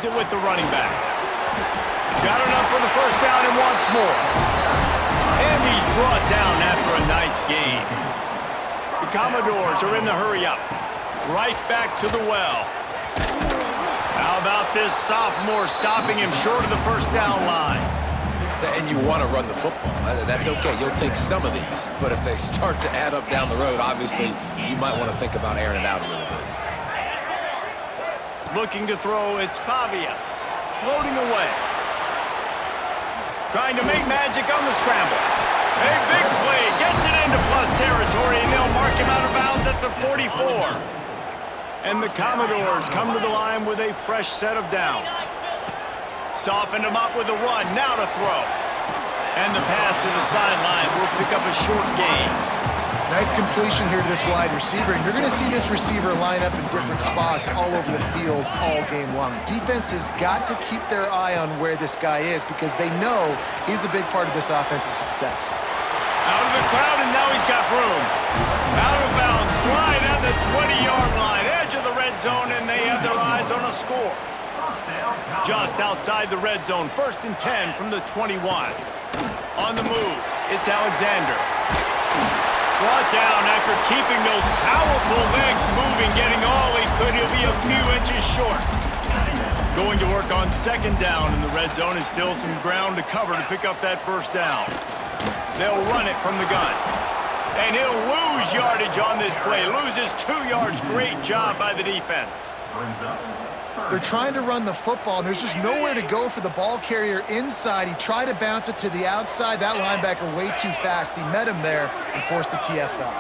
leaves it with the running back. Got enough for the first down and wants more. And he's brought down after a nice gain. The Commodores are in the hurry-up. Right back to the well. How about this sophomore stopping him short of the first down line? And you want to run the football. That's okay. You'll take some of these. But if they start to add up down the road, obviously, you might want to think about airing it out a little bit. Looking to throw, it's Pavia. Floating away. Trying to make magic on the scramble. A big play. Gets it into plus territory, and they'll mark him out of bounds at the 44. And the Commodores come to the line with a fresh set of downs. Softened him up with a run, now to throw. And the pass to the sideline will pick up a short gain. Nice completion here to this wide receiver, and you're going to see this receiver line up in different spots all over the field all game long. Defense has got to keep their eye on where this guy is because they know he's a big part of this offense's success. Out of the crowd, and now he's got room. Out of bounds, right at the 20-yard line, edge of the red zone, and they have their eyes on a score. Just outside the red zone, 1st and 10 from the 21. On the move, it's Alexander. Brought down after keeping those powerful legs moving, getting all he could. He'll be a few inches short. Going to work on 2nd down in the red zone is still some ground to cover to pick up that first down. They'll run it from the gun. And he'll lose yardage on this play. Loses 2 yards. Great job by the defense. They're trying to run the football, and there's just nowhere to go for the ball carrier inside. He tried to bounce it to the outside. That linebacker way too fast. He met him there and forced the TFL.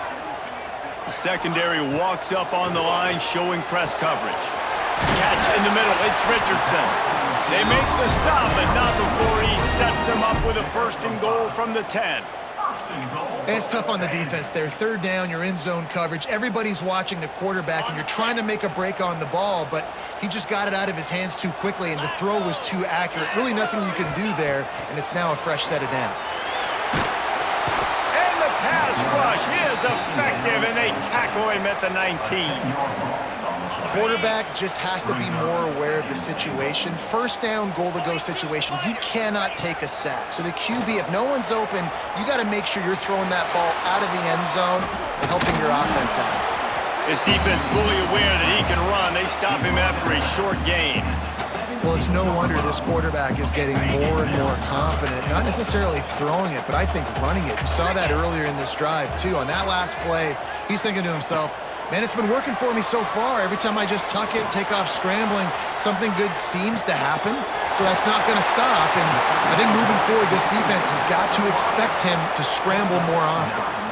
The secondary walks up on the line, showing press coverage. Catch in the middle. It's Richardson. They make the stop, but not before he sets them up with a 1st and goal from the 10. And it's tough on the defense there. 3rd down, you're in zone coverage. Everybody's watching the quarterback, and you're trying to make a break on the ball, but he just got it out of his hands too quickly, and the throw was too accurate. Really nothing you can do there, and it's now a fresh set of downs. And the pass rush is effective, and they tackle him at the 19. Quarterback just has to be more aware of the situation. 1st down, goal-to-go situation. You cannot take a sack. So the QB, if no one's open, you got to make sure you're throwing that ball out of the end zone and helping your offense out. His defense fully aware that he can run. They stop him after a short gain. Well, it's no wonder this quarterback is getting more and more confident. Not necessarily throwing it, but I think running it. You saw that earlier in this drive, too. On that last play, he's thinking to himself, man, it's been working for me so far. Every time I just tuck it, take off scrambling, something good seems to happen. So that's not going to stop. And I think moving forward, this defense has got to expect him to scramble more often.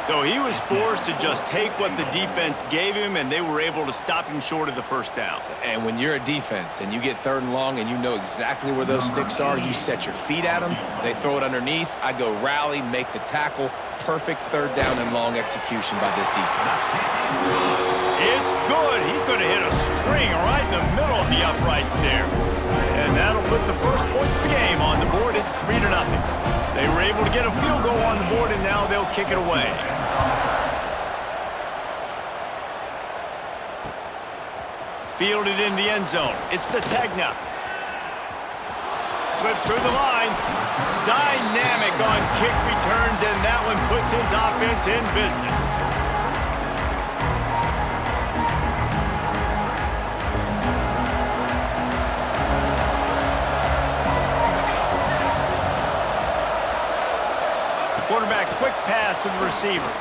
So he was forced to just take what the defense gave him, and they were able to stop him short of the 1st down. And when you're a defense and you get 3rd and long and you know exactly where those sticks are, you set your feet at them, they throw it underneath, I go rally, make the tackle. Perfect 3rd down and long execution by this defense. It's good. He could have hit a string right in the middle of the uprights there. And that'll put the first points of the game on the board. It's 3-0. They were able to get a field goal on the board, and now they'll kick it away. Fielded in the end zone. It's Sategna. Slips through the line. Dynamic on kick returns, and that one puts his offense in business. Quarterback, quick pass to the receiver.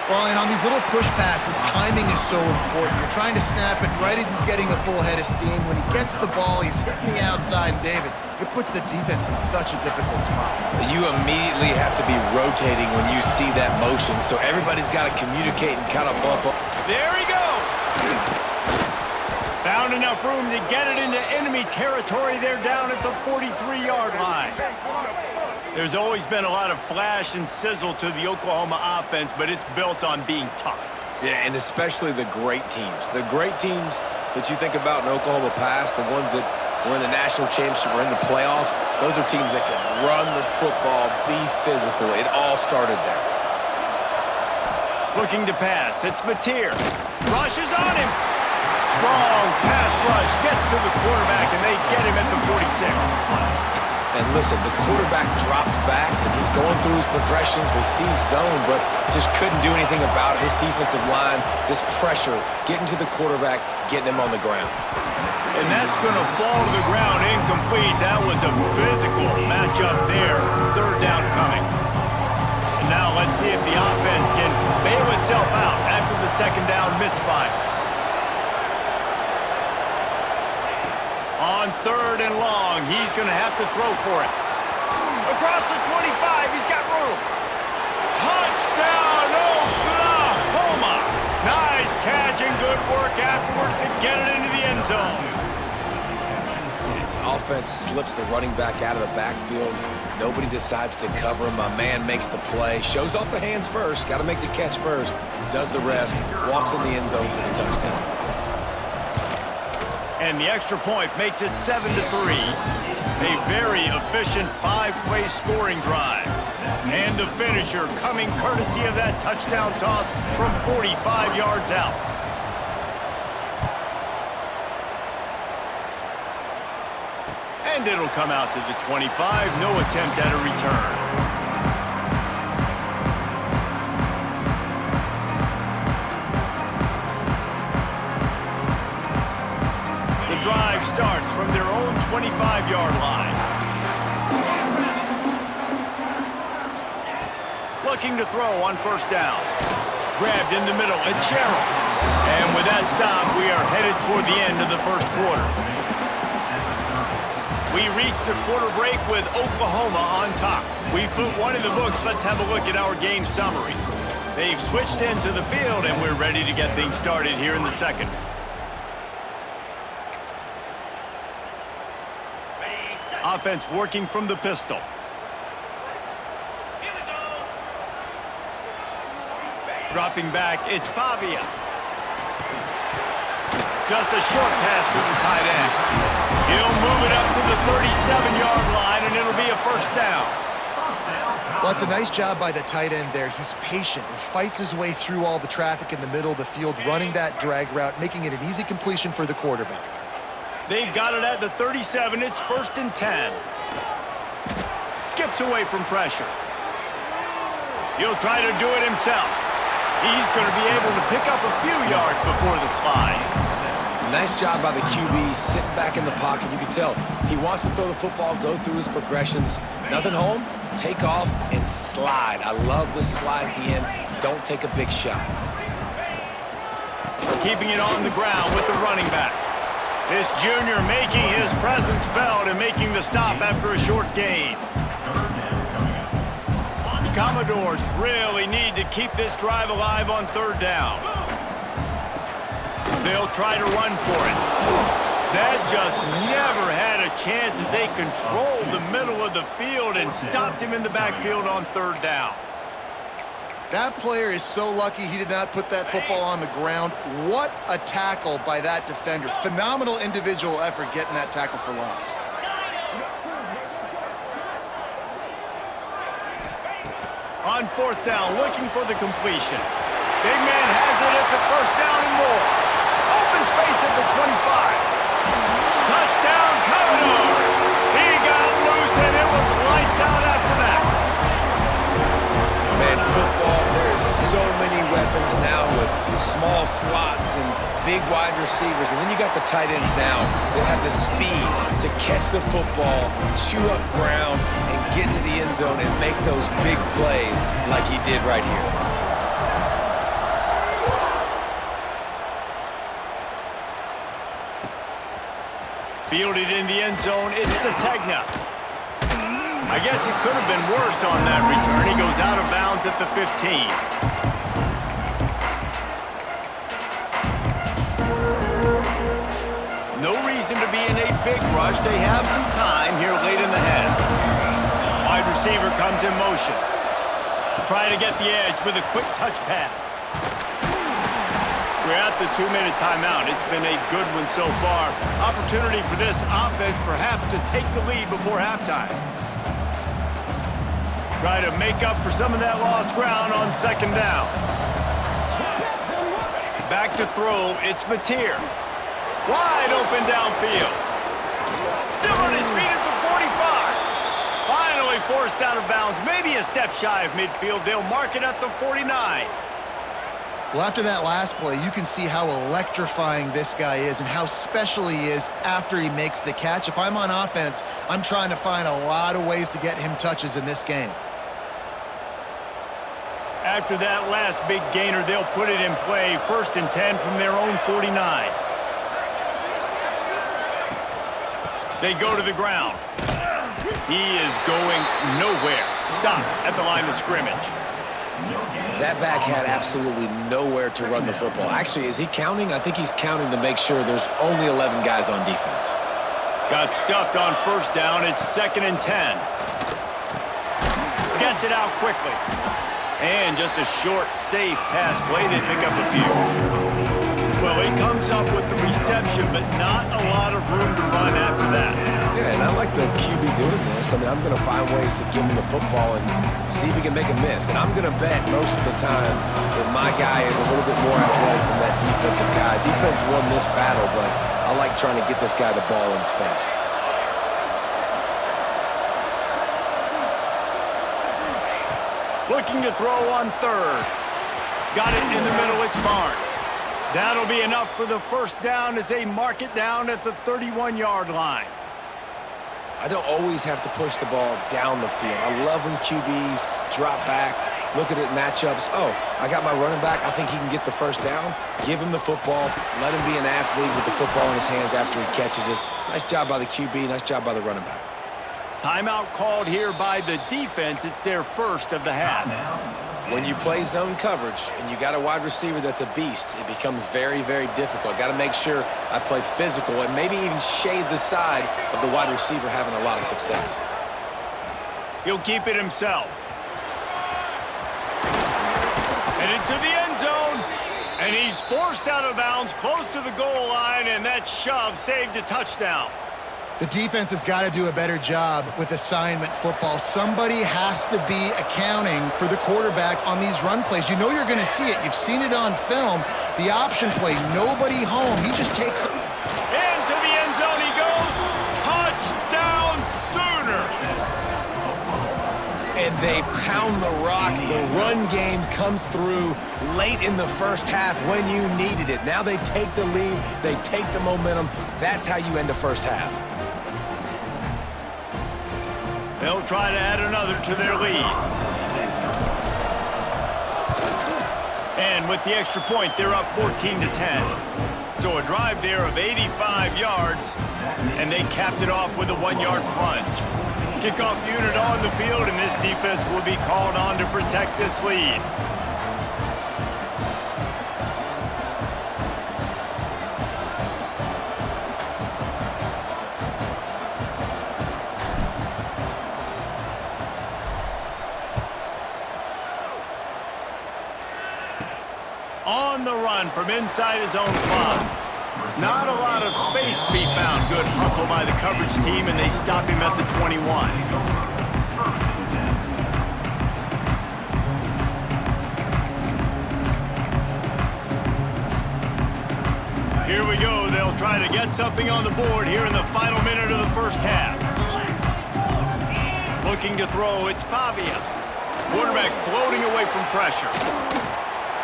Well, and on these little push passes, timing is so important. You're trying to snap it right as he's getting a full head of steam. When he gets the ball, he's hitting the outside, and David, it puts the defense in such a difficult spot. You immediately have to be rotating when you see that motion, so everybody's got to communicate and kind of bump up. There he goes! Found enough room to get it into enemy territory. They're down at the 43-yard line. There's always been a lot of flash and sizzle to the Oklahoma offense, but it's built on being tough. Yeah, and especially the great teams. The great teams that you think about in Oklahoma past, the ones that were in the national championship or in the playoff, those are teams that can run the football, be physical. It all started there. Looking to pass. It's Mateer. Rushes on him. Strong pass rush gets to the quarterback, and they get him at the 46. And listen, the quarterback drops back, and he's going through his progressions. We see zone, but just couldn't do anything about it. His defensive line, this pressure, getting to the quarterback, getting him on the ground. And that's going to fall to the ground incomplete. That was a physical matchup there. Third down coming. And now let's see if the offense can bail itself out after the second down misfire. On third and long, he's going to have to throw for it. Across the 25, he's got room. Touchdown, Oklahoma! Nice catch and good work afterwards to get it into the end zone. The offense slips the running back out of the backfield. Nobody decides to cover him. My man makes the play. Shows off the hands first. Got to make the catch first. Does the rest. Walks in the end zone for the touchdown. And the extra point makes it 7-3. A very efficient 5-play scoring drive. And the finisher coming courtesy of that touchdown toss from 45 yards out. And it'll come out to the 25. No attempt at a return. Drive starts from their own 25-yard line. Looking to throw on first down. Grabbed in the middle, it's Sherrill. And with that stop, we are headed toward the end of the first quarter. We reach the quarter break with Oklahoma on top. We've put one in the books. Let's have a look at our game summary. They've switched into the field, and we're ready to get things started here in the second. Offense working from the pistol. Dropping back, it's Pavia. Just a short pass to the tight end. He'll move it up to the 37-yard line, and it'll be a first down. Well, it's a nice job by the tight end there. He's patient. He fights his way through all the traffic in the middle of the field, running that drag route, making it an easy completion for the quarterback. They've got it at the 37. It's 1st and 10. Skips away from pressure. He'll try to do it himself. He's going to be able to pick up a few yards before the slide. Nice job by the QB, sitting back in the pocket. You can tell he wants to throw the football, go through his progressions. Nothing home, take off, and slide. I love the slide at the end. Don't take a big shot. Keeping it on the ground with the running back. This junior making his presence felt and making the stop after a short gain. The Commodores really need to keep this drive alive on third down. They'll try to run for it. That just never had a chance as they controlled the middle of the field and stopped him in the backfield on third down. That player is so lucky he did not put that football on the ground. What a tackle by that defender. Phenomenal individual effort getting that tackle for loss. On fourth down, looking for the completion. Big man has it. It's a first down and more. Open space at the 25. Touchdown, Commodores. He got loose, and it was lights out after that. Man, football, there's so many weapons now with small slots and big wide receivers. And then you got the tight ends now that have the speed to catch the football, chew up ground, and get to the end zone and make those big plays like he did right here. Fielded in the end zone, it's Sategna. I guess it could have been worse on that return. He goes out of bounds at the 15. No reason to be in a big rush. They have some time here late in the half. Wide receiver comes in motion. Trying to get the edge with a quick touch pass. We're at the 2-minute timeout. It's been a good one so far. Opportunity for this offense perhaps to take the lead before halftime. Try to make up for some of that lost ground on second down. Back to throw, it's Mateer. Wide open downfield. Still on his feet at the 45. Finally forced out of bounds, maybe a step shy of midfield. They'll mark it at the 49. Well, after that last play, you can see how electrifying this guy is and how special he is after he makes the catch. If I'm on offense, I'm trying to find a lot of ways to get him touches in this game. After that last big gainer, they'll put it in play. 1st and 10 from their own 49. They go to the ground. He is going nowhere. Stop at the line of scrimmage. That back had absolutely nowhere to run the football. Actually, is he counting? I think he's counting to make sure there's only 11 guys on defense. Got stuffed on 1st down. It's 2nd and 10. Gets it out quickly. And just a short, safe pass play. They pick up a few. Well, he comes up with the reception, but not a lot of room to run after that. Yeah, and I like the QB doing this. I mean, I'm going to find ways to give him the football and see if he can make a miss. And I'm going to bet most of the time that my guy is a little bit more athletic than that defensive guy. Defense won this battle, but I like trying to get this guy the ball in space. Looking to throw on 3rd. Got it in the middle. It's Barnes. That'll be enough for the 1st down as they mark it down at the 31-yard line. I don't always have to push the ball down the field. I love when QBs drop back, look at it matchups. Oh, I got my running back. I think he can get the 1st down. Give him the football. Let him be an athlete with the football in his hands after he catches it. Nice job by the QB. Nice job by the running back. Timeout called here by the defense. It's their 1st of the half. When you play zone coverage and you got a wide receiver that's a beast, it becomes very, very difficult. Got to make sure I play physical and maybe even shade the side of the wide receiver having a lot of success. He'll keep it himself. Headed to the end zone, and he's forced out of bounds close to the goal line, and that shove saved a touchdown. The defense has got to do a better job with assignment football. Somebody has to be accounting for the quarterback on these run plays. You know you're going to see it. You've seen it on film. The option play, nobody home. He just takes... Into the end zone he goes. Touchdown Sooners. And they pound the rock. The run game comes through late in the 1st half when you needed it. Now they take the lead. They take the momentum. That's how you end the 1st half. They'll try to add another to their lead. And with the extra point, they're up 14-10. So a drive there of 85 yards, and they capped it off with a 1-yard plunge. Kickoff unit on the field, and this defense will be called on to protect this lead. On the run from inside his own 5. Not a lot of space to be found. Good hustle by the coverage team, and they stop him at the 21. Here we go. They'll try to get something on the board here in the final minute of the 1st half. Looking to throw, it's Pavia. Quarterback floating away from pressure.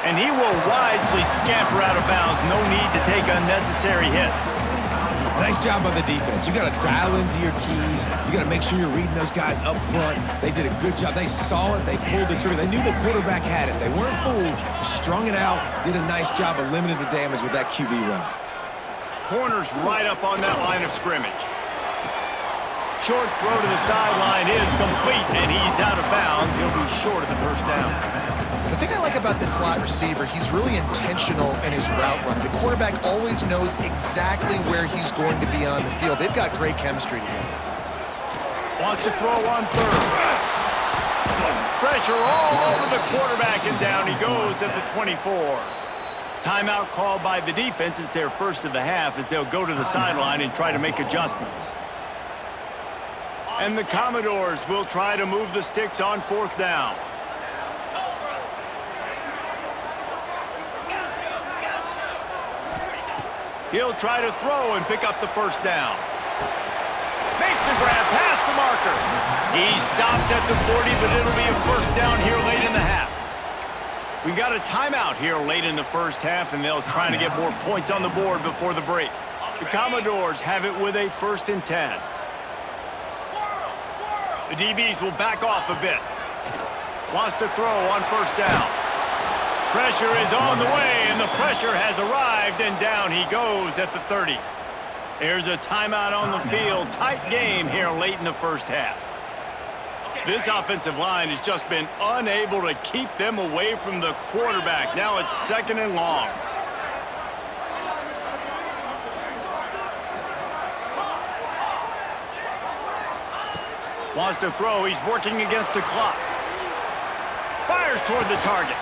And he will wisely scamper out of bounds. No need to take unnecessary hits. Nice job by the defense. You got to dial into your keys. You got to make sure you're reading those guys up front. They did a good job. They saw it. They pulled the trigger. They knew the quarterback had it. They weren't fooled. Strung it out. Did a nice job of limiting the damage with that QB run. Corners right up on that line of scrimmage. Short throw to the sideline is complete, and he's out of bounds. He'll be short of the 1st down. The thing I like about this slot receiver, he's really intentional in his route run. The quarterback always knows exactly where he's going to be on the field. They've got great chemistry together. Wants to throw on 3rd. Pressure all over the quarterback, and down he goes at the 24. Timeout called by the defense. It's their 1st of the half as they'll go to the sideline and try to make adjustments. And the Commodores will try to move the sticks on 4th down. He'll try to throw and pick up the first down. Makes the grab past the marker. He stopped at the 40, but it'll be a first down here late in the half. We got a timeout here late in the first half, and they'll try to get more points on the board before the break. The Commodores have it with a 1st and 10. The DBs will back off a bit. Wants to throw on first down. Pressure is on the way, and the pressure has arrived, and down he goes at the 30. There's a timeout on the field. Tight game here late in the first half. This offensive line has just been unable to keep them away from the quarterback. Now it's 2nd and long. Wants to throw. He's working against the clock. Fires toward the target.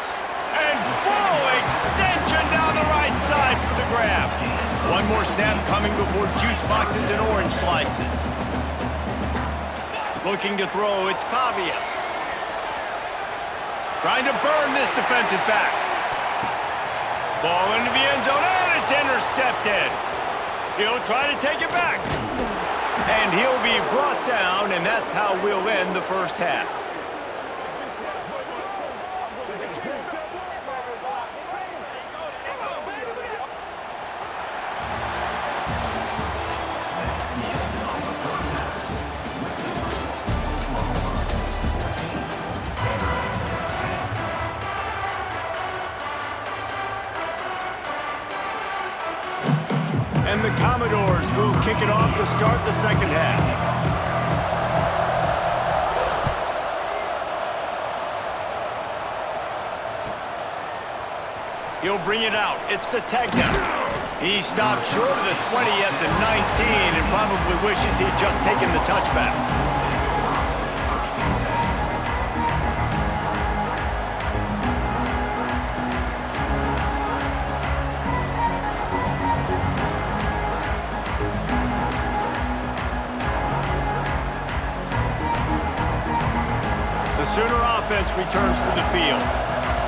And full extension down the right side for the grab. One more snap coming before juice boxes and orange slices. Looking to throw, it's Pavia. Trying to burn this defensive back. Ball into the end zone, and it's intercepted. He'll try to take it back. And he'll be brought down, and that's how we'll end the first half. And the Commodores will kick it off to start the second half. He'll bring it out. It's Sategna. He stopped short of the 20 at the 19 and probably wishes he'd just taken the touchback. Sooner offense returns to the field.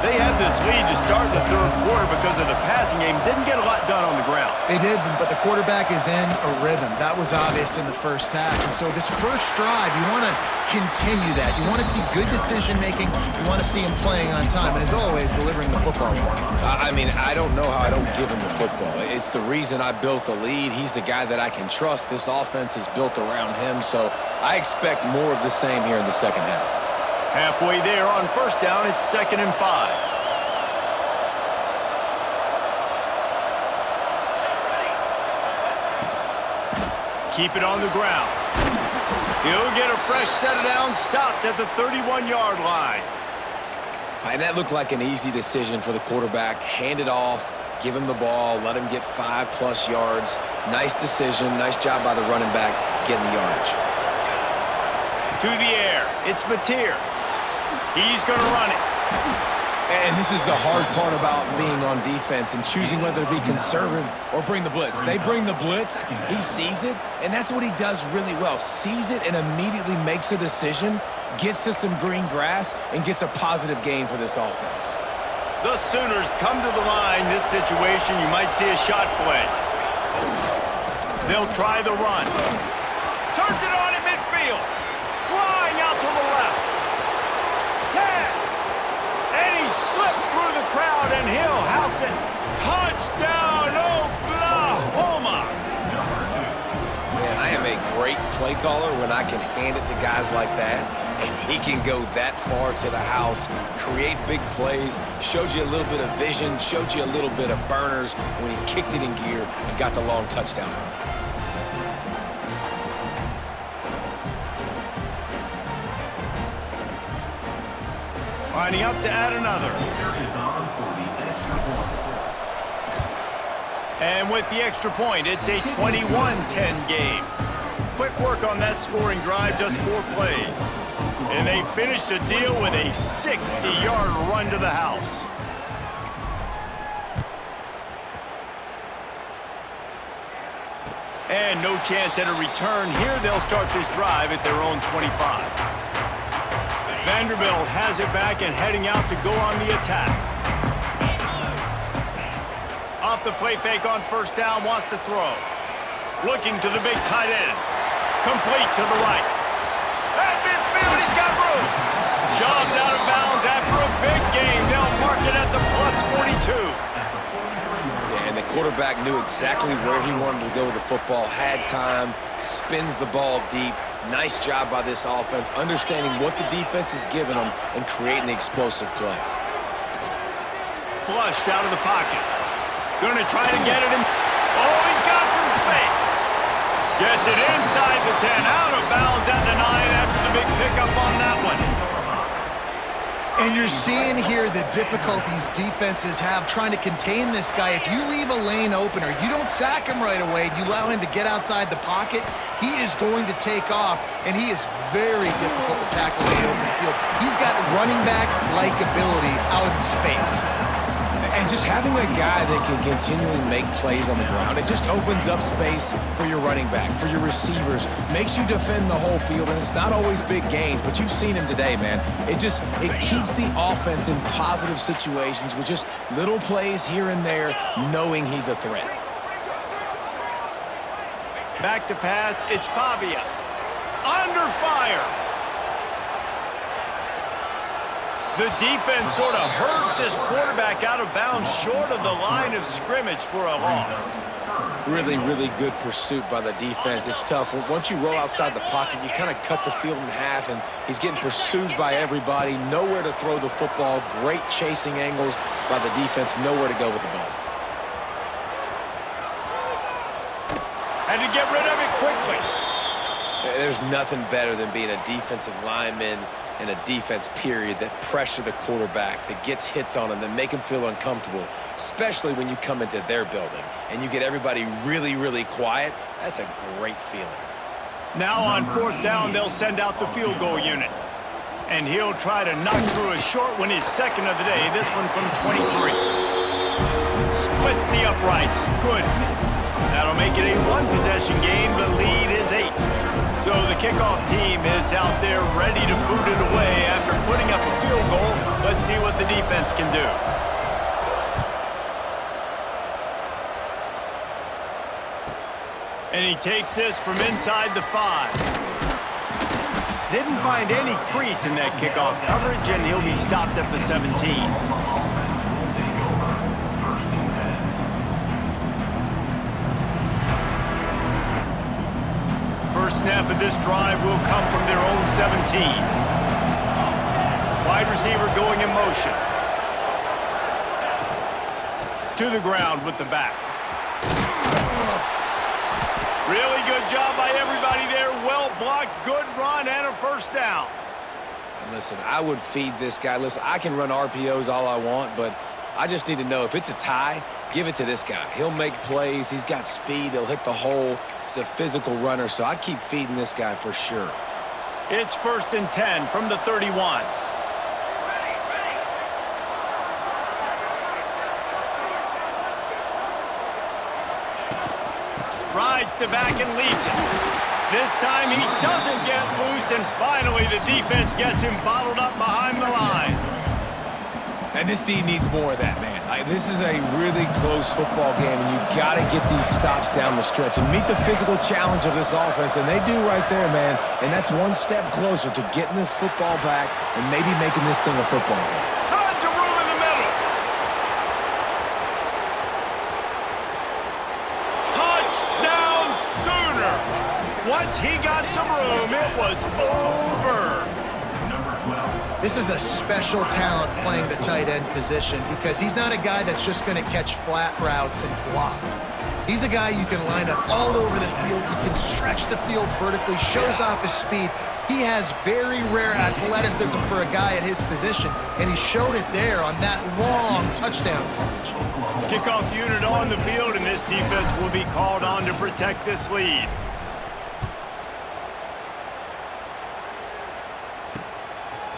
They had this lead to start the third quarter because of the passing game. Didn't get a lot done on the ground. They did, but the quarterback is in a rhythm. That was obvious in the first half. And so this first drive, you want to continue that. You want to see good decision-making. You want to see him playing on time. And as always, delivering the football. I mean, I don't know how I don't give him the football. It's the reason I built the lead. He's the guy that I can trust. This offense is built around him. So I expect more of the same here in the second half. Halfway there on first down, it's 2nd and 5. Keep it on the ground. He'll get a fresh set of downs, stopped at the 31-yard line. And that looked like an easy decision for the quarterback. Hand it off, give him the ball, let him get 5+ yards. Nice decision, nice job by the running back getting the yardage. To the air, it's Mateer. He's going to run it. And this is the hard part about being on defense and choosing whether to be conservative or bring the blitz. They bring the blitz, he sees it, and that's what he does really well. Sees it and immediately makes a decision, gets to some green grass, and gets a positive gain for this offense. The Sooners come to the line. This situation, you might see a shot play. They'll try the run. Turns it on in midfield. Flying out to the left. 10. And he slipped through the crowd, and he'll house it. Touchdown, Oklahoma! Man, I am a great play caller when I can hand it to guys like that, and he can go that far to the house, create big plays, showed you a little bit of vision, showed you a little bit of burners when he kicked it in gear and got the long touchdown run. Lining up to add another. And with the extra point, it's a 21-10 game. Quick work on that scoring drive, just 4 plays. And they finished the deal with a 60-yard run to the house. And no chance at a return here. They'll start this drive at their own 25. Vanderbilt has it back and heading out to go on the attack. Off the play fake on first down, wants to throw. Looking to the big tight end. Complete to the right. At midfield, he's got room. Shoved out of bounds after a big game. They'll mark it at the +42. Yeah, and the quarterback knew exactly where he wanted to go with the football, had time, spins the ball deep. Nice job by this offense, understanding what the defense is giving them and creating the explosive play. Flushed out of the pocket. Gonna try to get it in. Oh, he's got some space. Gets it inside the 10, out of bounds at the 9 after the big pickup on that one. And you're seeing here the difficulties defenses have trying to contain this guy. If you leave a lane open or you don't sack him right away, you allow him to get outside the pocket, he is going to take off, and he is very difficult to tackle in the open field. He's got running back-like ability out in space. And just having a guy that can continually make plays on the ground, it just opens up space for your running back, for your receivers, makes you defend the whole field, and it's not always big gains, but you've seen him today, man. It keeps the offense in positive situations with just little plays here and there, knowing he's a threat. Back to pass, it's Pavia. Under fire. The defense sort of hurts this quarterback out of bounds short of the line of scrimmage for a loss. Really, really good pursuit by the defense. It's tough. Once you roll outside the pocket, you kind of cut the field in half, and he's getting pursued by everybody. Nowhere to throw the football. Great chasing angles by the defense. Nowhere to go with the ball. Had to get rid of it quickly. There's nothing better than being a defensive lineman in a defense period that pressure the quarterback, that gets hits on him, that make him feel uncomfortable, especially when you come into their building and you get everybody really, really quiet. That's a great feeling. Now on fourth down, they'll send out the field goal unit. And he'll try to knock through a short one, his second of the day, this one from 23. Splits the uprights, good. That'll make it a one-possession game. The lead is 8. So the kickoff team is out there ready to boot it away after putting up a field goal. Let's see what the defense can do. And he takes this from inside the 5. Didn't find any crease in that kickoff coverage, and he'll be stopped at the 17. First snap of this drive will come from their own 17. Wide receiver going in motion. To the ground with the back. Really good job by everybody there. Well blocked, good run, and a first down. And listen, I would feed this guy. Listen, I can run RPOs all I want, but I just need to know if it's a tie, give it to this guy. He'll make plays. He's got speed. He'll hit the hole. He's a physical runner, so I'd keep feeding this guy for sure. It's 1st and 10 from the 31. Rides to back and leaves it. This time he doesn't get loose, and finally the defense gets him bottled up behind the line. And this D needs more of that, man. This is a really close football game, and you got to get these stops down the stretch and meet the physical challenge of this offense, and they do right there, man. And that's one step closer to getting this football back and maybe making this thing a football game. Tons of room in the middle. Touchdown Sooners. Once he got some room, it was over. This is a special talent playing the tight end position because he's not a guy that's just going to catch flat routes and block. He's a guy you can line up all over the field. He can stretch the field vertically, shows off his speed. He has very rare athleticism for a guy at his position, and he showed it there on that long touchdown catch. Kickoff unit on the field, and this defense will be called on to protect this lead.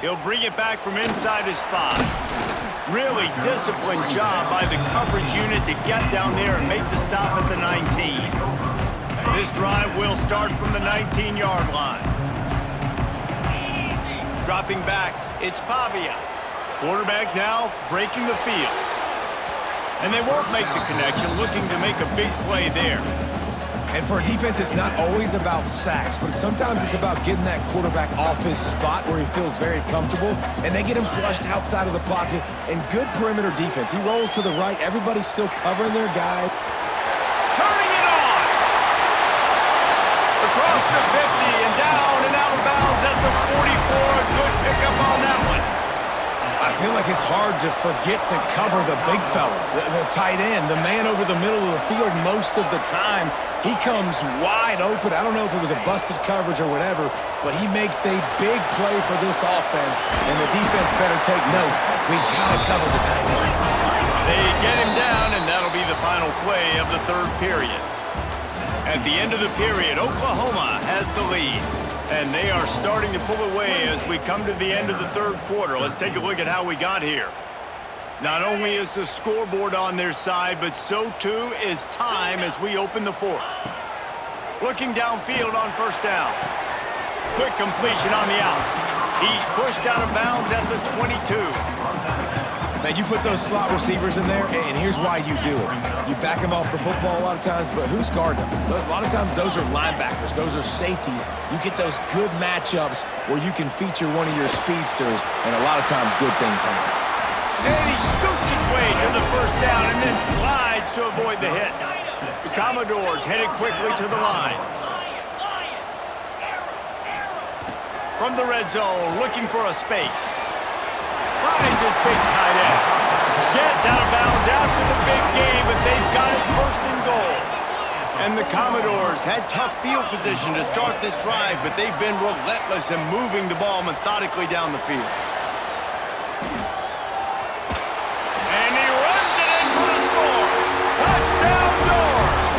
He'll bring it back from inside his 5. Really disciplined job by the coverage unit to get down there and make the stop at the 19. This drive will start from the 19-yard line. Dropping back, it's Pavia. Quarterback now breaking the field. And they won't make the connection, looking to make a big play there. And for a defense, it's not always about sacks, but sometimes it's about getting that quarterback off his spot where he feels very comfortable, and they get him flushed outside of the pocket. And good perimeter defense. He rolls to the right. Everybody's still covering their guy. Turning it on! Across the 50 and down and out of bounds at the 44. Good pickup on that one. I feel like it's hard to forget to cover the big fella, the tight end, the man over the middle of the field most of the time. He comes wide open. I don't know if it was a busted coverage or whatever, but he makes the big play for this offense, and the defense better take note. We got to cover the tight end. They get him down, and that'll be the final play of the third period. At the end of the period, Oklahoma has the lead. And they are starting to pull away as we come to the end of the third quarter. Let's take a look at how we got here. Not only is the scoreboard on their side, but so too is time as we open the fourth. Looking downfield on first down. Quick completion on the out. He's pushed out of bounds at the 22. Man, you put those slot receivers in there, and here's why you do it. You back them off the football a lot of times, but who's guarding them? A lot of times those are linebackers. Those are safeties. You get those good matchups where you can feature one of your speedsters, and a lot of times good things happen. And he scoots his way to the first down and then slides to avoid the hit. The Commodores headed quickly to the line. From the red zone, looking for a space. Finds his big tight end. Gets out of bounds after the big game, but they've got it first and goal. And the Commodores had tough field position to start this drive, but they've been relentless in moving the ball methodically down the field. And he runs it in for the score. Touchdown, Doors!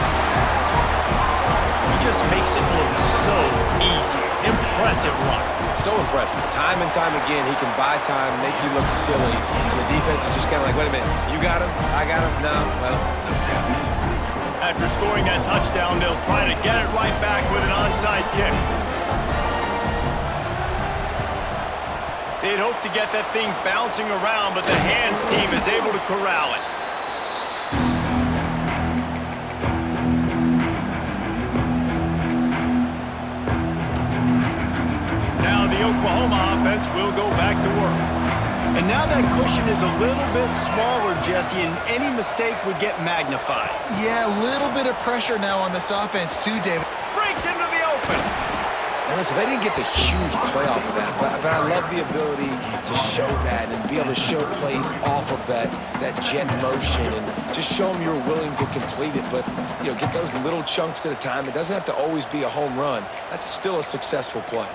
He just makes it look so easy. Impressive run. So impressive. Time and time again, he can buy time, make you look silly, and the defense is just kind of like, wait a minute, you got him? I got him? No? Well, no, yeah. After scoring that touchdown, they'll try to get it right back with an onside kick. They'd hoped to get that thing bouncing around, but the hands team is able to corral it. Now the Oklahoma offense will go back to work. And now that cushion is a little bit smaller, Jesse, and any mistake would get magnified. Yeah, a little bit of pressure now on this offense too, David. Breaks into the open. And listen, they didn't get the huge play off of that, but I love the ability to show that and be able to show plays off of that jet motion and just show them you're willing to complete it. But, you know, get those little chunks at a time. It doesn't have to always be a home run. That's still a successful play.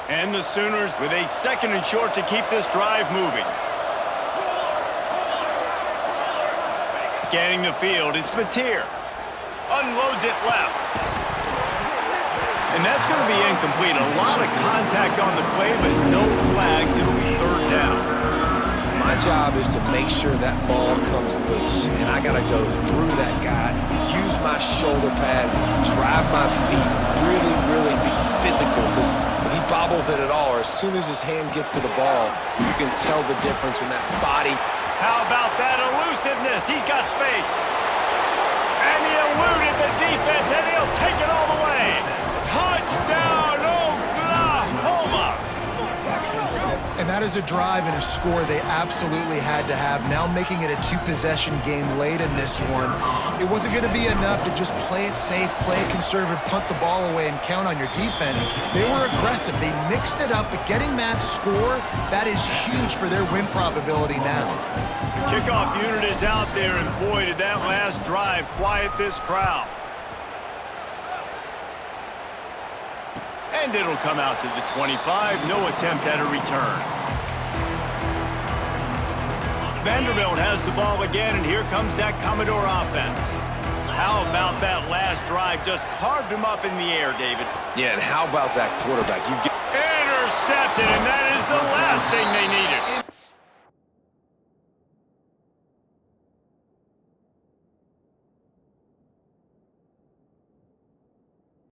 And the Sooners with a second and short to keep this drive moving. Scanning the field, it's Mateer. Unloads it left. And that's going to be incomplete. A lot of contact on the play, but no flags. It'll be third down. My job is to make sure that ball comes loose, and I got to go through that guy, use my shoulder pad, drive my feet, really be physical, because if he bobbles it at all, or as soon as his hand gets to the ball, you can tell the difference when that body. How about that elusiveness? He's got space. And he eluded the defense, and he'll take it all the way. Touchdown, Oklahoma! And that is a drive and a score they absolutely had to have. Now making it a two-possession game late in this one. It wasn't going to be enough to just play it safe, play it conservative, punt the ball away, and count on your defense. They were aggressive. They mixed it up, but getting that score, that is huge for their win probability now. The kickoff unit is out there, and boy, did that last drive quiet this crowd. And it'll come out to the 25. No attempt at a return. Vanderbilt has the ball again, and here comes that Commodore offense. How about that last drive? Just carved him up in the air, David. Yeah, and how about that quarterback? Intercepted, and that is the last thing they needed.